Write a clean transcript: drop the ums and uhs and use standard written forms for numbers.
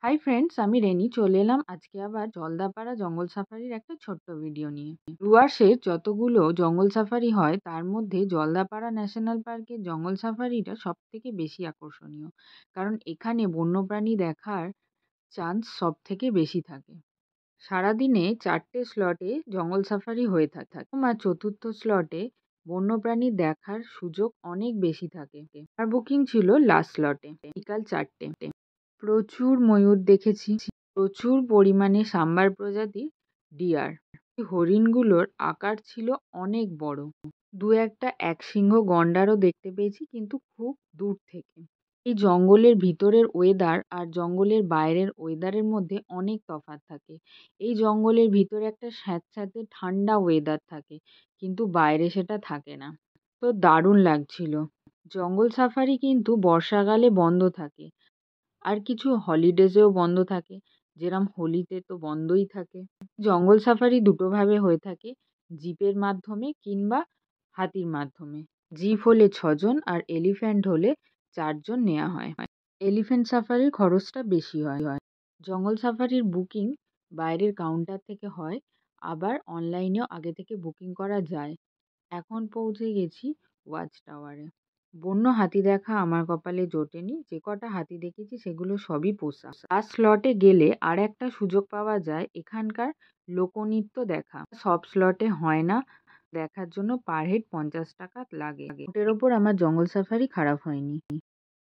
Hi friends, আমি rainy চলে এলাম আজকে আবার জলদাপাড়া জঙ্গল সাফারির একটা ছোট্ট ভিডিও নিয়ে। ডুয়ার্সের যতগুলো জঙ্গল সাফারি হয় তার মধ্যে জলদাপাড়া ন্যাশনাল পার্কের জঙ্গল সাফারিটা সব থেকে বেশি আকর্ষণীয়, কারণ এখানে বন্যপ্রাণী দেখার চান্স সব থেকে বেশি থাকে। সারাদিনে 4টে স্লটে জঙ্গল সাফারি হয়ে থাকে আর চতুর্থ স্লটে বন্যপ্রাণী দেখার সুযোগ অনেক বেশি থাকে। আর বুকিং ছিল লাস্ট স্লটে বিকাল 4টে। প্রচুর ময়ূর দেখেছি, প্রচুর পরিমাণে সাম্বার প্রজাতির ডিয়ার। হরিণগুলোর আকার ছিল অনেক বড়। দু একটা একশৃঙ্গ গন্ডারও দেখতে পেয়েছি, কিন্তু খুব দূর থেকে। এই জঙ্গলের ভিতরের ওয়েদার আর জঙ্গলের বাইরের ওয়েদারের মধ্যে অনেক তফাৎ থাকে। এই জঙ্গলের ভিতরে একটা স্যাঁতস্যাঁতে ঠান্ডা ওয়েদার থাকে, কিন্তু বাইরে সেটা থাকে না। তো দারুণ লাগছিল। জঙ্গল সাফারি কিন্তু বর্ষাকালে বন্ধ থাকে, আর কিছু হলিডেজেও বন্ধ থাকে, যেরম হোলিতে তো বন্ধই থাকে। জঙ্গল সাফারি দুটো ভাবে হয়ে থাকে, জিপের মাধ্যমে কিংবা হাতির মাধ্যমে। জিপ হলে 6জন আর এলিফ্যান্ট হলে 4জন নেওয়া হয়। এলিফ্যান্ট সাফারির খরচটা বেশি হয়। জঙ্গল সাফারির বুকিং বাইরের কাউন্টার থেকে হয়, আবার অনলাইনেও আগে থেকে বুকিং করা যায়। এখন পৌঁছে গেছি ওয়াচ টাওয়ারে। বন্য হাতি দেখা আমার কপালে জোটেনি। যে কটা হাতি দেখেছি সেগুলো সবই পোষা। লাস্ট স্লটে গেলে আর একটা সুযোগ পাওয়া যায় এখানকার লোকনৃত্য দেখা। সব স্লটে হয় না, দেখার জন্য পার হেড 50 টাকা লাগে। ওটার ওপর আমার জঙ্গল সাফারি খারাপ হয়নি।